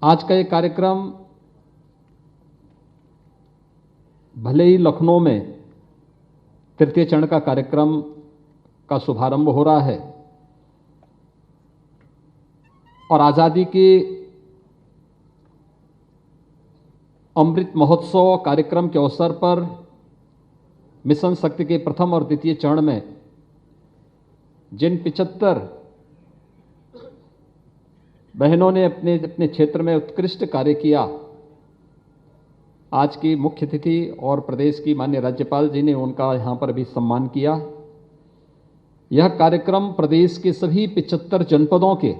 आज का ये कार्यक्रम भले ही लखनऊ में तृतीय चरण का कार्यक्रम का शुभारंभ हो रहा है और आज़ादी के अमृत महोत्सव कार्यक्रम के अवसर पर मिशन शक्ति के प्रथम और द्वितीय चरण में जिन 75 बहनों ने अपने अपने क्षेत्र में उत्कृष्ट कार्य किया, आज की मुख्य अतिथि और प्रदेश की माननीय राज्यपाल जी ने उनका यहां पर भी सम्मान किया। यह कार्यक्रम प्रदेश के सभी 75 जनपदों के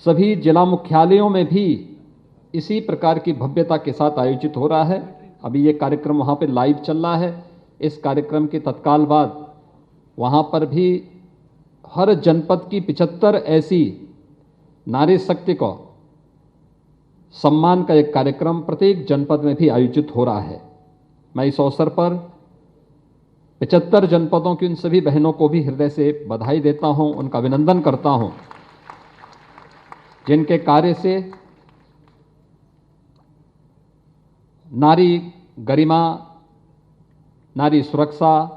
सभी जिला मुख्यालयों में भी इसी प्रकार की भव्यता के साथ आयोजित हो रहा है। अभी ये कार्यक्रम वहां पे लाइव चल रहा है। इस कार्यक्रम के तत्काल बाद वहां पर भी हर जनपद की 75 ऐसी नारी शक्ति को सम्मान का एक कार्यक्रम प्रत्येक जनपद में भी आयोजित हो रहा है। मैं इस अवसर पर 75 जनपदों की उन सभी बहनों को भी हृदय से बधाई देता हूं, उनका अभिनंदन करता हूं, जिनके कार्य से नारी गरिमा, नारी सुरक्षा,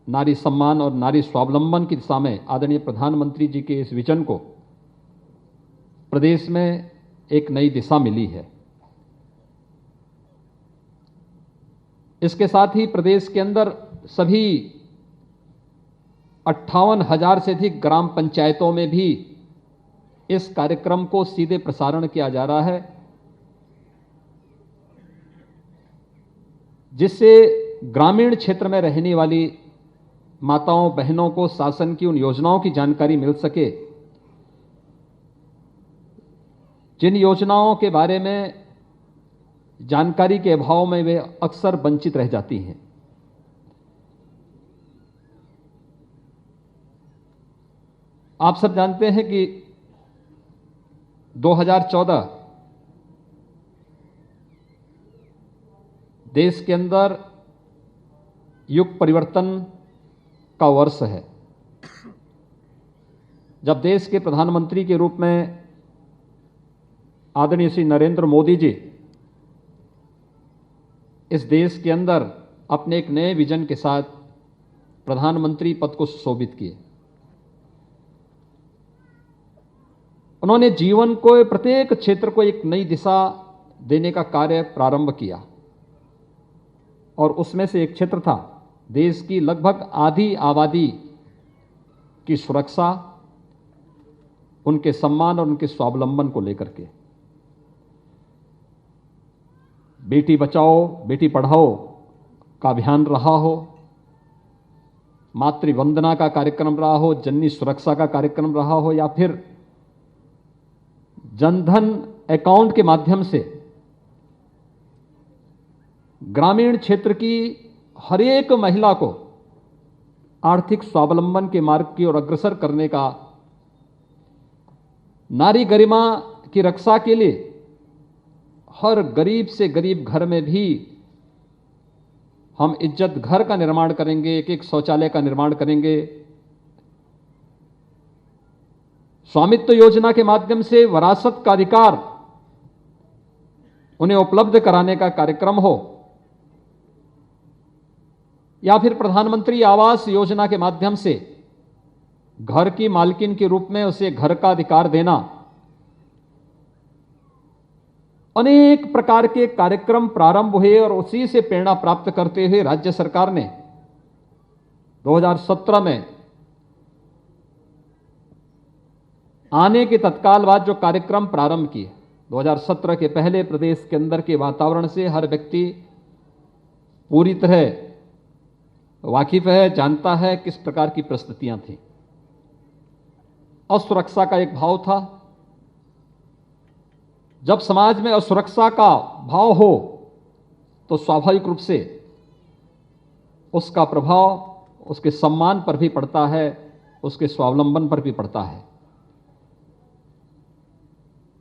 नारी सम्मान और नारी स्वावलंबन की दिशा में आदरणीय प्रधानमंत्री जी के इस विजन को प्रदेश में एक नई दिशा मिली है। इसके साथ ही प्रदेश के अंदर सभी 58,000 से अधिक ग्राम पंचायतों में भी इस कार्यक्रम को सीधे प्रसारण किया जा रहा है, जिससे ग्रामीण क्षेत्र में रहने वाली माताओं बहनों को शासन की उन योजनाओं की जानकारी मिल सके जिन योजनाओं के बारे में जानकारी के अभाव में वे अक्सर वंचित रह जाती हैं। आप सब जानते हैं कि 2014 देश के अंदर युग परिवर्तन का वर्ष है, जब देश के प्रधानमंत्री के रूप में आदरणीय श्री नरेंद्र मोदी जी इस देश के अंदर अपने एक नए विजन के साथ प्रधानमंत्री पद को सुशोभित किए। उन्होंने जीवन को प्रत्येक क्षेत्र को एक नई दिशा देने का कार्य प्रारंभ किया और उसमें से एक क्षेत्र था देश की लगभग आधी आबादी की सुरक्षा, उनके सम्मान और उनके स्वावलंबन को लेकर के। बेटी बचाओ बेटी पढ़ाओ का अभियान रहा हो, मातृ वंदना का कार्यक्रम रहा हो, जननी सुरक्षा का कार्यक्रम रहा हो, या फिर जनधन अकाउंट के माध्यम से ग्रामीण क्षेत्र की हर एक महिला को आर्थिक स्वावलंबन के मार्ग की ओर अग्रसर करने का, नारी गरिमा की रक्षा के लिए हर गरीब से गरीब घर में भी हम इज्जत घर का निर्माण करेंगे, एक एक शौचालय का निर्माण करेंगे। स्वामित्व योजना के माध्यम से विरासत का अधिकार उन्हें उपलब्ध कराने का कार्यक्रम हो, या फिर प्रधानमंत्री आवास योजना के माध्यम से घर की मालकिन के रूप में उसे घर का अधिकार देना, अनेक प्रकार के कार्यक्रम प्रारंभ हुए और उसी से प्रेरणा प्राप्त करते हुए राज्य सरकार ने 2017 में आने के तत्काल बाद जो कार्यक्रम प्रारंभ किए, 2017 के पहले प्रदेश के अंदर के वातावरण से हर व्यक्ति पूरी तरह वाकिफ है, जानता है किस प्रकार की परिस्थितियां थी। असुरक्षा का एक भाव था। जब समाज में असुरक्षा का भाव हो तो स्वाभाविक रूप से उसका प्रभाव उसके सम्मान पर भी पड़ता है, उसके स्वावलंबन पर भी पड़ता है।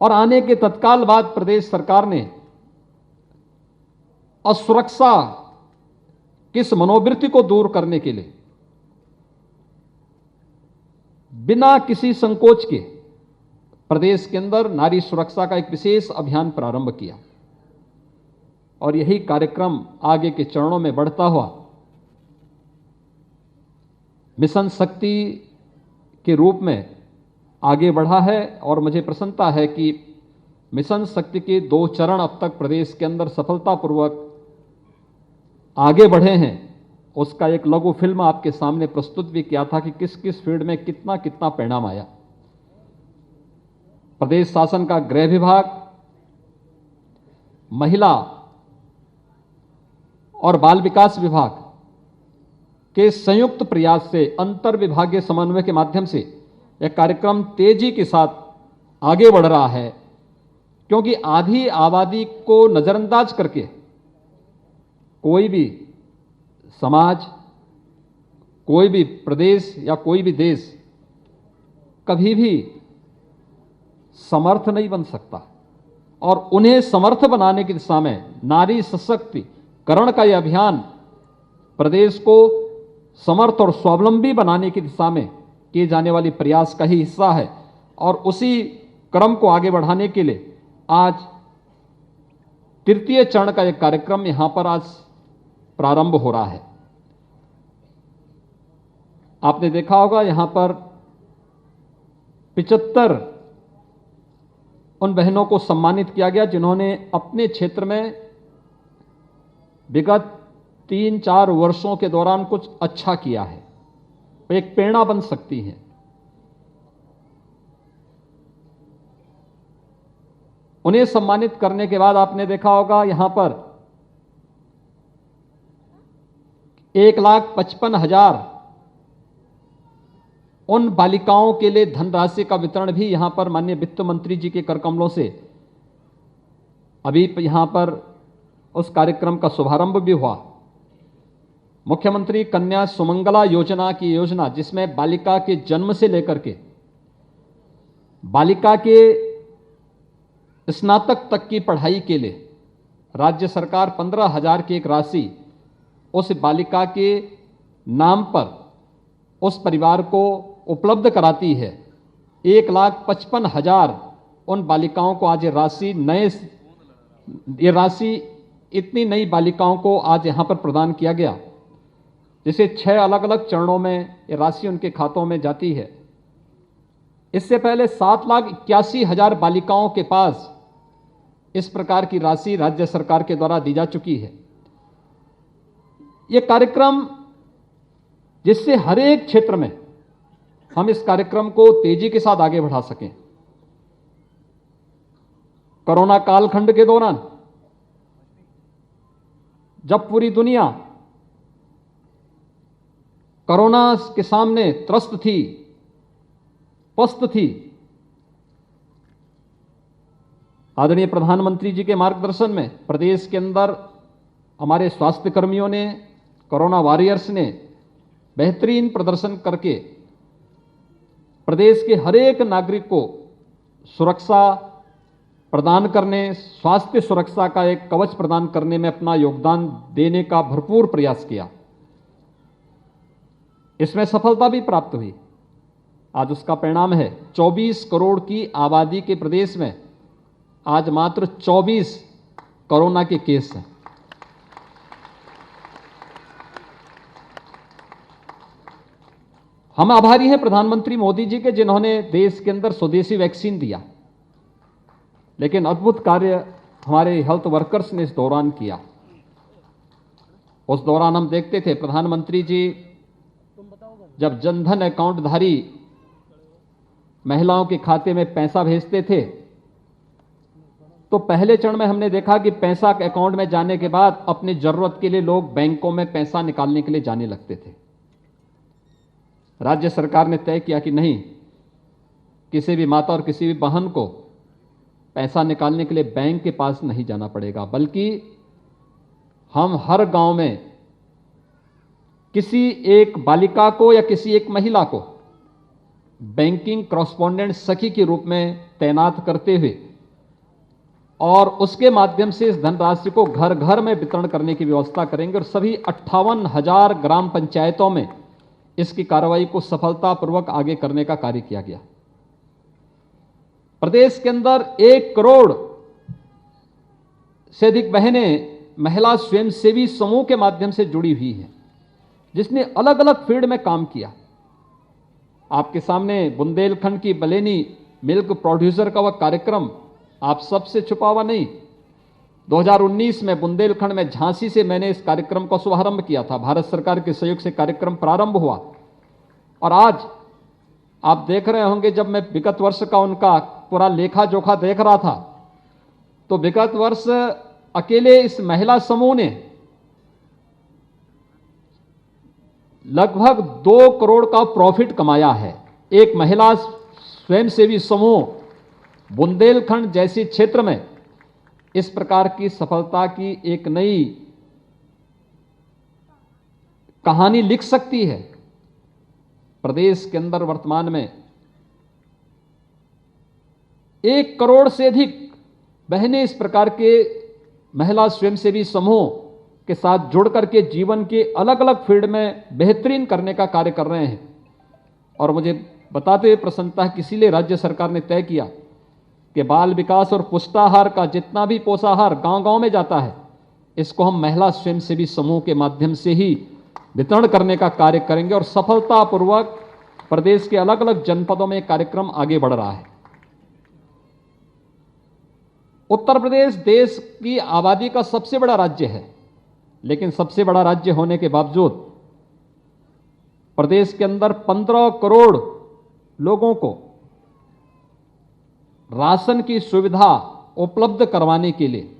और आने के तत्काल बाद प्रदेश सरकार ने असुरक्षा किस मनोवृत्ति को दूर करने के लिए बिना किसी संकोच के प्रदेश के अंदर नारी सुरक्षा का एक विशेष अभियान प्रारंभ किया और यही कार्यक्रम आगे के चरणों में बढ़ता हुआ मिशन शक्ति के रूप में आगे बढ़ा है। और मुझे प्रसन्नता है कि मिशन शक्ति के 2 चरण अब तक प्रदेश के अंदर सफलतापूर्वक आगे बढ़े हैं। उसका एक लघु फिल्म आपके सामने प्रस्तुत भी किया था कि किस किस फील्ड में कितना कितना परिणाम आया। प्रदेश शासन का गृह विभाग, महिला और बाल विकास विभाग के संयुक्त प्रयास से अंतर विभागीय समन्वय के माध्यम से यह कार्यक्रम तेजी के साथ आगे बढ़ रहा है, क्योंकि आधी आबादी को नजरअंदाज करके कोई भी समाज, कोई भी प्रदेश या कोई भी देश कभी भी समर्थ नहीं बन सकता। और उन्हें समर्थ बनाने की दिशा में नारी सशक्तिकरण का यह अभियान प्रदेश को समर्थ और स्वावलंबी बनाने की दिशा में किए जाने वाली प्रयास का ही हिस्सा है। और उसी क्रम को आगे बढ़ाने के लिए आज तृतीय चरण का एक कार्यक्रम यहां पर आज प्रारंभ हो रहा है। आपने देखा होगा यहां पर 75 उन बहनों को सम्मानित किया गया जिन्होंने अपने क्षेत्र में विगत 3-4 वर्षों के दौरान कुछ अच्छा किया है, वे एक प्रेरणा बन सकती हैं। उन्हें सम्मानित करने के बाद आपने देखा होगा यहां पर 1,55,000 उन बालिकाओं के लिए धनराशि का वितरण भी यहां पर माननीय वित्त मंत्री जी के करकमलों से अभी यहां पर उस कार्यक्रम का शुभारंभ भी हुआ। मुख्यमंत्री कन्या सुमंगला योजना की योजना, जिसमें बालिका के जन्म से लेकर के बालिका के स्नातक तक की पढ़ाई के लिए राज्य सरकार 15,000 की एक राशि उस बालिका के नाम पर उस परिवार को उपलब्ध कराती है। 1,55,000 उन बालिकाओं को आज ये राशि इतनी नई बालिकाओं को आज यहां पर प्रदान किया गया, जिसे 6 अलग अलग चरणों में ये राशि उनके खातों में जाती है। इससे पहले 7,81,000 बालिकाओं के पास इस प्रकार की राशि राज्य सरकार के द्वारा दी जा चुकी है। यह कार्यक्रम जिससे हर एक क्षेत्र में हम इस कार्यक्रम को तेजी के साथ आगे बढ़ा सकें। कोरोना कालखंड के दौरान जब पूरी दुनिया कोरोना के सामने त्रस्त थी, पस्त थी, आदरणीय प्रधानमंत्री जी के मार्गदर्शन में प्रदेश के अंदर हमारे स्वास्थ्य कर्मियों ने, कोरोना वॉरियर्स ने बेहतरीन प्रदर्शन करके प्रदेश के हर एक नागरिक को सुरक्षा प्रदान करने, स्वास्थ्य सुरक्षा का एक कवच प्रदान करने में अपना योगदान देने का भरपूर प्रयास किया। इसमें सफलता भी प्राप्त हुई। आज उसका परिणाम है 24 करोड़ की आबादी के प्रदेश में आज मात्र 24 कोरोना के केस हैं। हम आभारी हैं प्रधानमंत्री मोदी जी के, जिन्होंने देश के अंदर स्वदेशी वैक्सीन दिया। लेकिन अद्भुत कार्य हमारे हेल्थ वर्कर्स ने इस दौरान किया। उस दौरान हम देखते थे प्रधानमंत्री जी जब जनधन अकाउंटधारी महिलाओं के खाते में पैसा भेजते थे, तो पहले चरण में हमने देखा कि पैसा अकाउंट में जाने के बाद अपनी जरूरत के लिए लोग बैंकों में पैसा निकालने के लिए जाने लगते थे। राज्य सरकार ने तय किया कि नहीं, किसी भी माता और किसी भी बहन को पैसा निकालने के लिए बैंक के पास नहीं जाना पड़ेगा, बल्कि हम हर गांव में किसी एक बालिका को या किसी एक महिला को बैंकिंग कॉरेस्पॉन्डेंट सखी के रूप में तैनात करते हुए और उसके माध्यम से इस धनराशि को घर घर में वितरण करने की व्यवस्था करेंगे। और सभी 58,000 ग्राम पंचायतों में इसकी कार्रवाई को सफलतापूर्वक आगे करने का कार्य किया गया। प्रदेश के अंदर 1 करोड़ से अधिक बहनें महिला स्वयंसेवी समूह के माध्यम से जुड़ी हुई हैं, जिसने अलग अलग फील्ड में काम किया। आपके सामने बुंदेलखंड की बलेनी मिल्क प्रोड्यूसर का वह कार्यक्रम आप सबसे छुपा हुआ नहीं। 2019 में बुंदेलखंड में झांसी से मैंने इस कार्यक्रम का शुभारंभ किया था। भारत सरकार के सहयोग से कार्यक्रम प्रारंभ हुआ और आज आप देख रहे होंगे, जब मैं विगत वर्ष का उनका पूरा लेखा जोखा देख रहा था तो विगत वर्ष अकेले इस महिला समूह ने लगभग 2 करोड़ का प्रॉफिट कमाया है। एक महिला स्वयंसेवी समूह बुंदेलखंड जैसी क्षेत्र में इस प्रकार की सफलता की एक नई कहानी लिख सकती है। प्रदेश के अंदर वर्तमान में 1 करोड़ से अधिक बहनें इस प्रकार के महिला स्वयंसेवी समूह के साथ जुड़ करके जीवन के अलग अलग फील्ड में बेहतरीन करने का कार्य कर रहे हैं। और मुझे बताते हुए प्रसन्नता है कि इसीलिए राज्य सरकार ने तय किया कि बाल विकास और पुष्टाहार का जितना भी पोषाहार गांव-गांव में जाता है, इसको हम महिला स्वयंसेवी समूह के माध्यम से ही वितरण करने का कार्य करेंगे और सफलतापूर्वक प्रदेश के अलग अलग जनपदों में कार्यक्रम आगे बढ़ रहा है। उत्तर प्रदेश देश की आबादी का सबसे बड़ा राज्य है, लेकिन सबसे बड़ा राज्य होने के बावजूद प्रदेश के अंदर 15 करोड़ लोगों को राशन की सुविधा उपलब्ध करवाने के लिए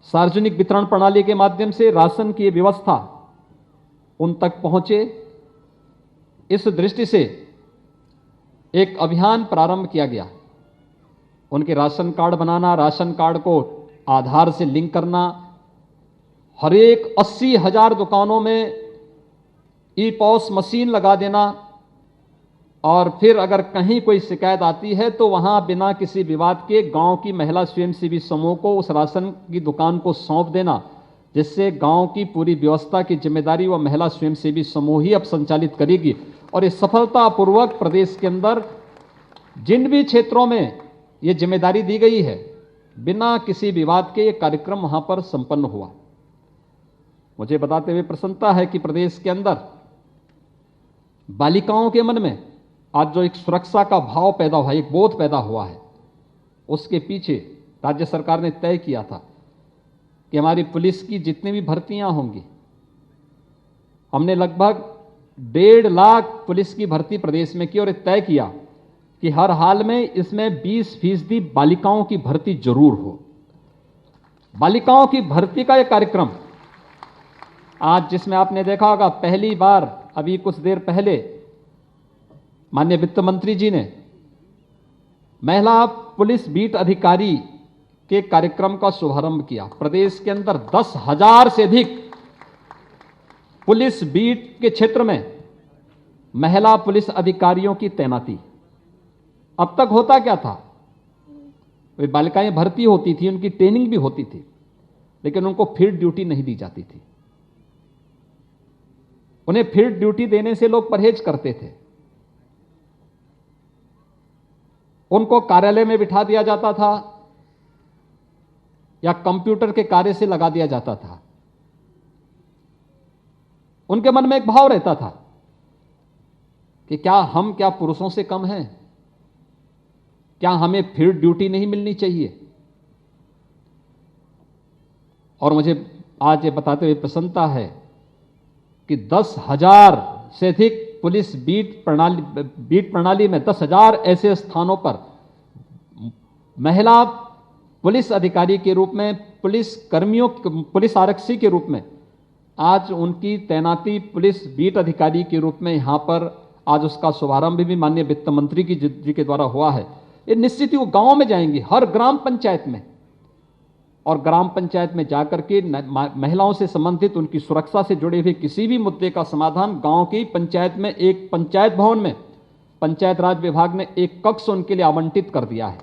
सार्वजनिक वितरण प्रणाली के माध्यम से राशन की व्यवस्था उन तक पहुंचे, इस दृष्टि से एक अभियान प्रारंभ किया गया। उनके राशन कार्ड बनाना, राशन कार्ड को आधार से लिंक करना, हर एक 80,000 दुकानों में ई-पॉस मशीन लगा देना और फिर अगर कहीं कोई शिकायत आती है तो वहां बिना किसी विवाद के गांव की महिला स्वयंसेवी समूह को उस राशन की दुकान को सौंप देना, जिससे गांव की पूरी व्यवस्था की जिम्मेदारी वह महिला स्वयंसेवी समूह ही अब संचालित करेगी। और इस सफलतापूर्वक प्रदेश के अंदर जिन भी क्षेत्रों में ये जिम्मेदारी दी गई है, बिना किसी विवाद के ये कार्यक्रम वहां पर संपन्न हुआ। मुझे बताते हुए प्रसन्नता है कि प्रदेश के अंदर बालिकाओं के मन में आज जो एक सुरक्षा का भाव पैदा हुआ, एक बोध पैदा हुआ है, उसके पीछे राज्य सरकार ने तय किया था कि हमारी पुलिस की जितनी भी भर्तियां होंगी, हमने लगभग 1.5 लाख पुलिस की भर्ती प्रदेश में की और तय किया कि हर हाल में इसमें 20% बालिकाओं की भर्ती जरूर हो। बालिकाओं की भर्ती का यह कार्यक्रम आज, जिसमें आपने देखा होगा पहली बार अभी कुछ देर पहले माननीय वित्त मंत्री जी ने महिला पुलिस बीट अधिकारी के कार्यक्रम का शुभारंभ किया। प्रदेश के अंदर 10,000 से अधिक पुलिस बीट के क्षेत्र में महिला पुलिस अधिकारियों की तैनाती। अब तक होता क्या था, वे बालिकाएं भर्ती होती थी, उनकी ट्रेनिंग भी होती थी, लेकिन उनको फील्ड ड्यूटी नहीं दी जाती थी। उन्हें फील्ड ड्यूटी देने से लोग परहेज करते थे। उनको कार्यालय में बिठा दिया जाता था या कंप्यूटर के कार्य से लगा दिया जाता था। उनके मन में एक भाव रहता था कि क्या पुरुषों से कम हैं? क्या हमें फील्ड ड्यूटी नहीं मिलनी चाहिए? और मुझे आज ये बताते हुए प्रसन्नता है कि 10,000 से अधिक पुलिस बीट प्रणाली में 10,000 ऐसे स्थानों पर महिला पुलिस अधिकारी के रूप में, पुलिस आरक्षी के रूप में आज उनकी तैनाती पुलिस बीट अधिकारी के रूप में यहां पर आज उसका शुभारंभ भी माननीय वित्त मंत्री जी के द्वारा हुआ है। ये निश्चित ही वो गांव में जाएंगी, हर ग्राम पंचायत में, और ग्राम पंचायत में जाकर के महिलाओं से संबंधित उनकी सुरक्षा से जुड़े हुए किसी भी मुद्दे का समाधान गांव की पंचायत में, एक पंचायत भवन में पंचायत राज विभाग ने एक कक्ष उनके लिए आवंटित कर दिया है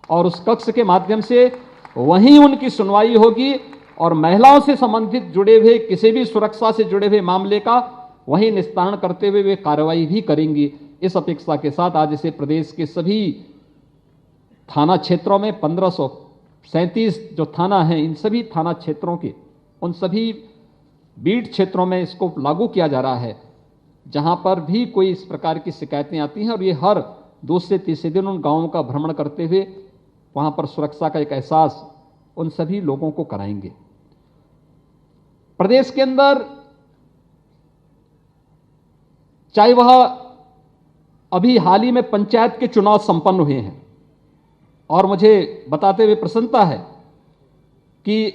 और उस कक्ष के माध्यम से वहीं उनकी सुनवाई होगी और महिलाओं से संबंधित जुड़े हुए किसी भी सुरक्षा से जुड़े हुए मामले का वहीं निस्तारण करते हुए वे कार्रवाई भी करेंगी। इस अपेक्षा के साथ आज इसे प्रदेश के सभी थाना क्षेत्रों में 1537 जो थाना हैं, इन सभी थाना क्षेत्रों के उन सभी बीट क्षेत्रों में इसको लागू किया जा रहा है, जहां पर भी कोई इस प्रकार की शिकायतें आती हैं। और ये हर दूसरे तीसरे दिन उन गांवों का भ्रमण करते हुए वहां पर सुरक्षा का एक एहसास उन सभी लोगों को कराएंगे। प्रदेश के अंदर चाहे वह अभी हाल ही में पंचायत के चुनाव संपन्न हुए हैं, और मुझे बताते हुए प्रसन्नता है कि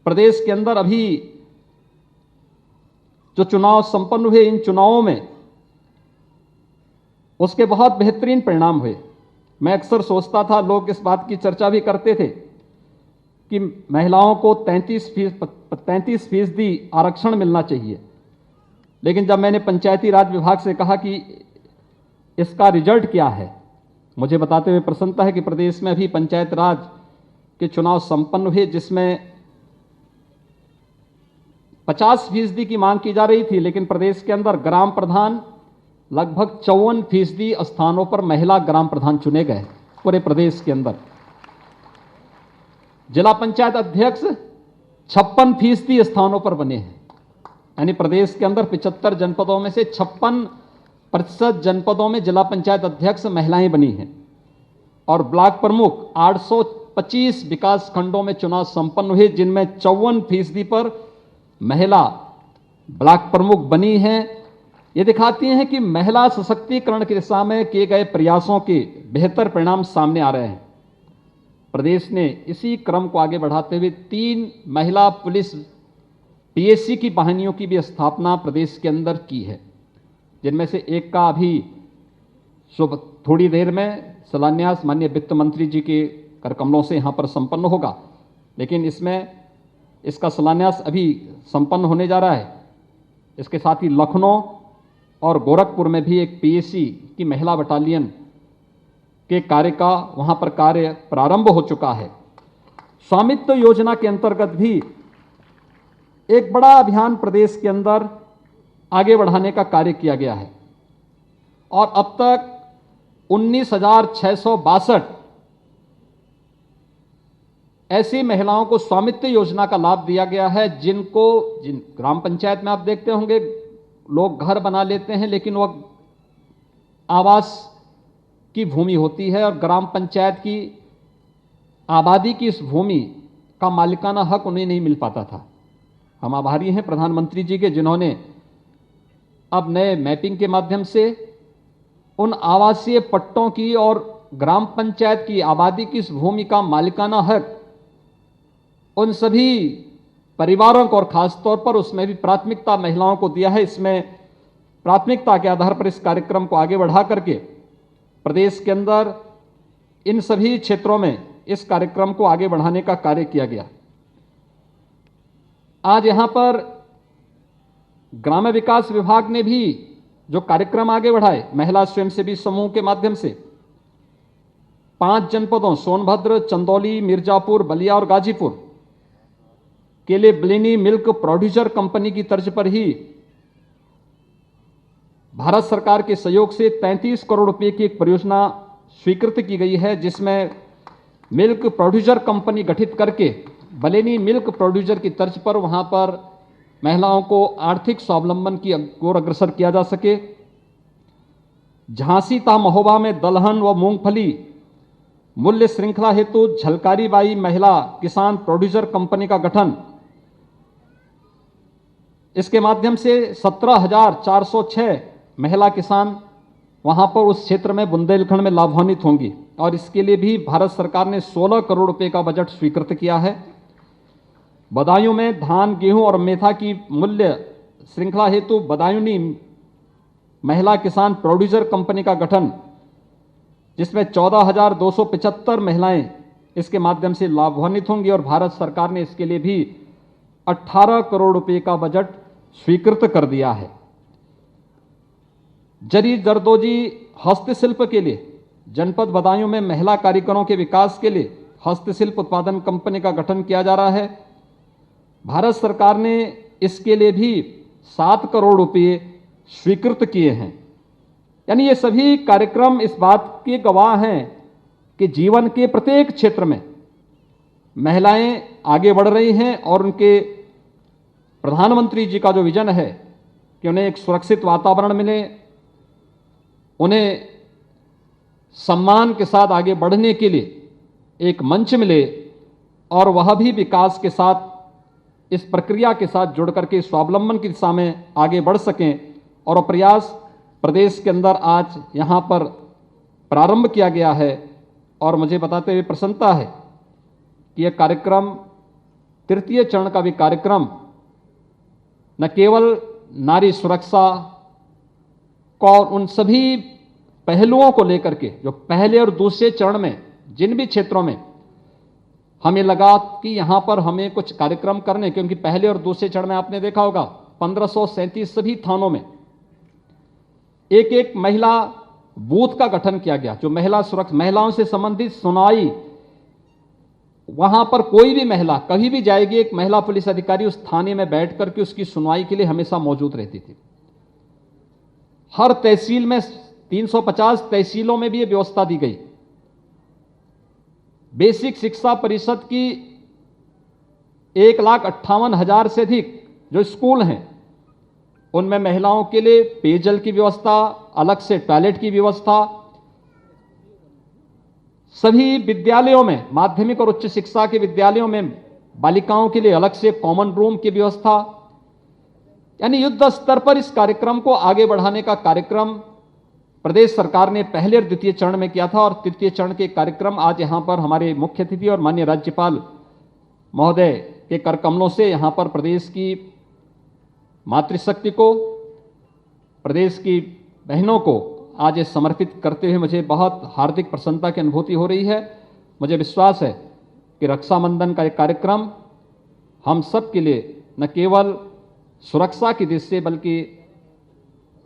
प्रदेश के अंदर अभी जो चुनाव संपन्न हुए, इन चुनावों में उसके बहुत बेहतरीन परिणाम हुए। मैं अक्सर सोचता था, लोग इस बात की चर्चा भी करते थे कि महिलाओं को 33% आरक्षण मिलना चाहिए, लेकिन जब मैंने पंचायती राज विभाग से कहा कि इसका रिजल्ट क्या है, मुझे बताते हुए प्रसन्नता है कि प्रदेश में अभी पंचायत राज के चुनाव संपन्न हुए, जिसमें 50% की मांग की जा रही थी, लेकिन प्रदेश के अंदर ग्राम प्रधान लगभग 54% स्थानों पर महिला ग्राम प्रधान चुने गए पूरे प्रदेश के अंदर। जिला पंचायत अध्यक्ष 56% स्थानों पर बने हैं, यानी प्रदेश के अंदर 75 जनपदों में से 56% जनपदों में जिला पंचायत अध्यक्ष महिलाएं बनी हैं। और ब्लॉक प्रमुख 825 विकास खंडों में चुनाव संपन्न हुए, जिनमें 54% पर महिला ब्लॉक प्रमुख बनी हैं। ये दिखाती हैं कि महिला सशक्तिकरण की दिशा में किए गए प्रयासों के बेहतर परिणाम सामने आ रहे हैं। प्रदेश ने इसी क्रम को आगे बढ़ाते हुए 3 महिला पुलिस पीएससी की वाहिनियों की भी स्थापना प्रदेश के अंदर की है, जिनमें से एक का अभी थोड़ी देर में शिलान्यास माननीय वित्त मंत्री जी के कर कमलों से यहाँ पर संपन्न होगा, लेकिन इसका शिलान्यास अभी संपन्न होने जा रहा है। इसके साथ ही लखनऊ और गोरखपुर में भी एक पीएससी की महिला बटालियन के कार्य का वहाँ पर कार्य प्रारंभ हो चुका है। स्वामित्व योजना के अंतर्गत भी एक बड़ा अभियान प्रदेश के अंदर आगे बढ़ाने का कार्य किया गया है, और अब तक 19,662 ऐसी महिलाओं को स्वामित्व योजना का लाभ दिया गया है, जिन ग्राम पंचायत में आप देखते होंगे लोग घर बना लेते हैं, लेकिन वह आवास की भूमि होती है और ग्राम पंचायत की आबादी की इस भूमि का मालिकाना हक उन्हें नहीं मिल पाता था। हम आभारी हैं प्रधानमंत्री जी के, जिन्होंने अब नए मैपिंग के माध्यम से उन आवासीय पट्टों की और ग्राम पंचायत की आबादी की इस भूमि का मालिकाना हक उन सभी परिवारों को, और खासतौर पर उसमें भी प्राथमिकता महिलाओं को दिया है। इसमें प्राथमिकता के आधार पर इस कार्यक्रम को आगे बढ़ा करके प्रदेश के अंदर इन सभी क्षेत्रों में इस कार्यक्रम को आगे बढ़ाने का कार्य किया गया। आज यहां पर ग्राम्य विकास विभाग ने भी जो कार्यक्रम आगे बढ़ाए महिला स्वयंसेवी समूह के माध्यम से 5 जनपदों सोनभद्र, चंदौली, मिर्जापुर, बलिया और गाजीपुर के लिए ब्लिनी मिल्क प्रोड्यूसर कंपनी की तर्ज पर ही भारत सरकार के सहयोग से 33 करोड़ रुपए की एक परियोजना स्वीकृत की गई है, जिसमें मिल्क प्रोड्यूसर कंपनी गठित करके बलेनी मिल्क प्रोड्यूसर की तर्ज पर वहां पर महिलाओं को आर्थिक स्वावलंबन की ओर अग्रसर किया जा सके। झांसी तथा महोबा में दलहन व मूंगफली मूल्य श्रृंखला हेतु झलकारी बाई महिला किसान प्रोड्यूसर कंपनी का गठन, इसके माध्यम से 17,406 महिला किसान वहां पर उस क्षेत्र में बुंदेलखंड में लाभान्वित होंगी, और इसके लिए भी भारत सरकार ने 16 करोड़ रुपए का बजट स्वीकृत किया है। बदायूं में धान, गेहूं और मेथा की मूल्य श्रृंखला हेतु बदायूनी महिला किसान प्रोड्यूसर कंपनी का गठन, जिसमें 14,275 महिलाएं इसके माध्यम से लाभान्वित होंगी, और भारत सरकार ने इसके लिए भी 18 करोड़ रुपए का बजट स्वीकृत कर दिया है। जरी जरदोजी हस्तशिल्प के लिए जनपद बदायूं में महिला कारीगरों के विकास के लिए हस्तशिल्प उत्पादन कंपनी का गठन किया जा रहा है। भारत सरकार ने इसके लिए भी 7 करोड़ रुपए स्वीकृत किए हैं। यानी ये सभी कार्यक्रम इस बात के गवाह हैं कि जीवन के प्रत्येक क्षेत्र में महिलाएं आगे बढ़ रही हैं और उनके प्रधानमंत्री जी का जो विजन है कि उन्हें एक सुरक्षित वातावरण मिले, उन्हें सम्मान के साथ आगे बढ़ने के लिए एक मंच मिले और वह भी विकास के साथ इस प्रक्रिया के साथ जुड़ करके स्वावलंबन की दिशा में आगे बढ़ सकें। और वो प्रयास प्रदेश के अंदर आज यहाँ पर प्रारंभ किया गया है और मुझे बताते हुए प्रसन्नता है कि यह कार्यक्रम तृतीय चरण का भी कार्यक्रम न केवल नारी सुरक्षा को और उन सभी पहलुओं को लेकर के जो पहले और दूसरे चरण में जिन भी क्षेत्रों में हमें लगा कि यहां पर हमें कुछ कार्यक्रम करने, क्योंकि पहले और दूसरे चरण में आपने देखा होगा 1537 सभी थानों में एक एक महिला बूथ का गठन किया गया, जो महिला सुरक्षा, महिलाओं से संबंधित सुनवाई, वहां पर कोई भी महिला कभी भी जाएगी, एक महिला पुलिस अधिकारी उस थाने में बैठ करके उसकी सुनवाई के लिए हमेशा मौजूद रहती थी। हर तहसील में 350 तहसीलों में भी यह व्यवस्था दी गई। बेसिक शिक्षा परिषद की 1,58,000 से अधिक जो स्कूल हैं उनमें महिलाओं के लिए पेयजल की व्यवस्था, अलग से टॉयलेट की व्यवस्था, सभी विद्यालयों में, माध्यमिक और उच्च शिक्षा के विद्यालयों में बालिकाओं के लिए अलग से कॉमन रूम की व्यवस्था, यानी युद्ध स्तर पर इस कार्यक्रम को आगे बढ़ाने का कार्यक्रम प्रदेश सरकार ने पहले और द्वितीय चरण में किया था। और तृतीय चरण के कार्यक्रम आज यहां पर हमारे मुख्य अतिथि और माननीय राज्यपाल महोदय के कर कमलों से यहां पर प्रदेश की मातृशक्ति को, प्रदेश की बहनों को आज ये समर्पित करते हुए मुझे बहुत हार्दिक प्रसन्नता की अनुभूति हो रही है। मुझे विश्वास है कि रक्षाबंधन का एक कार्यक्रम हम सब के लिए न केवल सुरक्षा की दृष्टि से बल्कि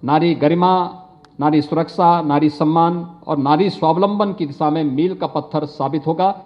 नारी गरिमा, नारी सुरक्षा, नारी सम्मान और नारी स्वावलंबन की दिशा में मील का पत्थर साबित होगा।